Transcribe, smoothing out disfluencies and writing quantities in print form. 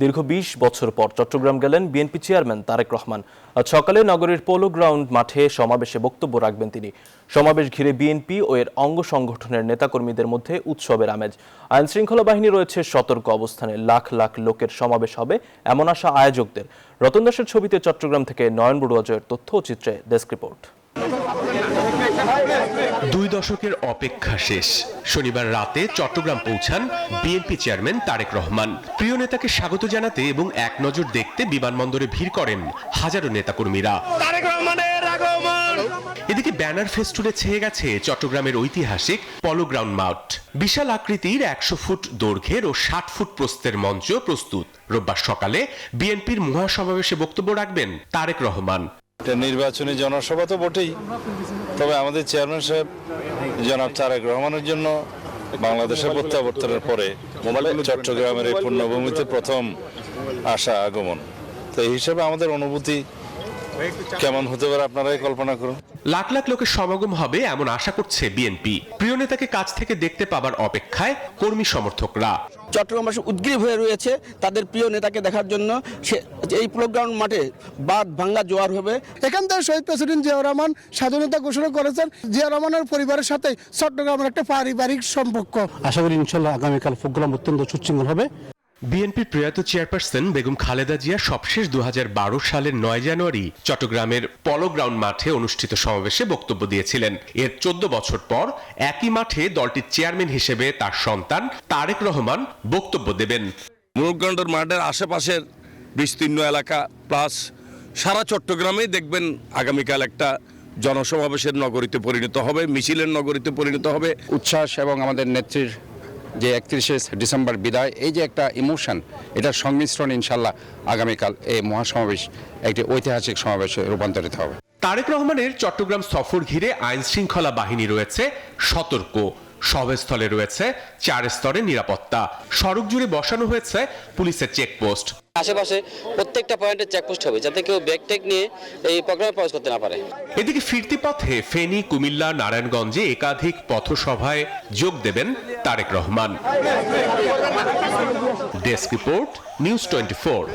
দীর্ঘ ২০ বছর পর চট্টগ্রাম গেলেন বিএনপি চেয়ারম্যান তারেক রহমান। আজ সকালে নগরীর পোলো গ্রাউন্ড মাঠে সমাবেশে বক্তব্য রাখবেন তিনি। সমাবেশ ঘিরে বিএনপি ও এর অঙ্গ সংগঠনের নেতাকর্মীদের মধ্যে উৎসবের আমেজ। আইন শৃঙ্খলা বাহিনী রয়েছে সতর্ক অবস্থানে। লাখ লাখ লোকের সমাবেশ হবে এমন আশা আয়োজকদের। রতন দাসের ছবিতে চট্টগ্রাম থেকে নয়ন বড়ুয়া জয়ের তথ্য ও চিত্রে ডেস্ক রিপোর্ট। ২ দশকের অপেক্ষা শেষ। শনিবার রাতে চট্টগ্রাম পৌঁছান বিএনপি চেয়ারম্যান তারেক রহমান। প্রিয় নেতাকে স্বাগত জানাতে এবং এক নজর দেখতে বিমানবন্দরে ভিড় করেন হাজারো নেতাকর্মীরা। এদিকে ব্যানার ফেস্টুনে ছেয়ে গেছে চট্টগ্রামের ঐতিহাসিক পলো গ্রাউন্ড মাঠ। বিশাল আকৃতির ১০০ ফুট দৈর্ঘ্যের ও ৬০ ফুট প্রস্থের মঞ্চ প্রস্তুত। রোববার সকালে বিএনপির মহাসমাবেশে বক্তব্য রাখবেন তারেক রহমান। নির্বাচনী জনসভা তো বটেই, তবে আমাদের চেয়ারম্যান সাহেব জনাব তারেক রহমানের জন্য বাংলাদেশের প্রত্যাবর্তনের পরে চট্টগ্রামের এই পূর্ণভূমিতে প্রথম আসা আগমন, তো এই হিসেবে আমাদের অনুভূতি কেমন হতে পারে আপনারাই কল্পনা করুন। লাখ লাখ লোকের সমাগম হবে এমন আশা করছে বিএনপি। প্রিয় নেতাকে কাছ থেকে দেখতে পাবার অপেক্ষায় কর্মী সমর্থকরা। চট্টগ্রামবাসী উদ্গ্রীব হয়ে রয়েছে তাদের প্রিয় নেতাকে দেখার জন্য। এই পোলো গ্রাউন্ড মাঠে বাদ ভাঙ্গা জোয়ার হবে। এখান থেকে শহীদ প্রেসিডেন্ট জিয়াউর রহমান স্বাধীনতা ঘোষণা করেছেন। জিয়া রহমানের পরিবারের সাথে চট্টগ্রামের একটা পারিবারিক সম্পর্ক। আশা করি ইনশাল্লাহ আগামীকাল প্রোগ্রাম অত্যন্ত সুশৃঙ্খল হবে। বিএনপির প্রয়াত চেয়ারপারসন বেগম খালেদা জিয়া সবশেষ ২০১২ সালের ৯ জানুয়ারি চট্টগ্রামের পলো গ্রাউন্ড মাঠে অনুষ্ঠিত সমাবেশে বক্তব্য দিয়েছিলেন। এর ১৪ বছর পর একই মাঠে দলটির চেয়ারম্যান হিসেবে তার সন্তান তারেক রহমান বক্তব্য দেবেন। মুরুগগন্ডর মাঠের আশেপাশের বিস্তীর্ণ এলাকা প্লাস সারা চট্টগ্রামেই দেখবেন আগামীকাল একটা জনসমাবেশের নগরীতে পরিণত হবে, মিছিলের নগরীতে পরিণত হবে। উচ্ছ্বাস এবং আমাদের নেত্রীর যে ৩১শে ডিসেম্বর বিদায়, এই যে একটা ইমোশন, এটার সংমিশ্রণ ইনশাল্লাহ আগামীকাল এই মহাসমাবেশ একটি ঐতিহাসিক সমাবেশে রূপান্তরিত হবে। তারেক রহমানের চট্টগ্রাম সফর ঘিরে আইন শৃঙ্খলা বাহিনী রয়েছে সতর্ক। সভাস্থলে রয়েছে ৪ স্তরের নিরাপত্তা। সড়ক জুড়ে বসানো হয়েছে পুলিশের চেকপোস্ট। আশেপাশে প্রত্যেকটা পয়েন্টে চেকপোস্ট হবে যাতে কেউ ব্যাগটেক নিয়ে এই প্রোগ্রামে প্রবেশ করতে না পারে। এদিকে ফিরতি পথে ফেনী, কুমিল্লা, নারায়ণগঞ্জে একাধিক পথসভায় যোগ দেবেন Tarek Rahman. Desk report, news 24।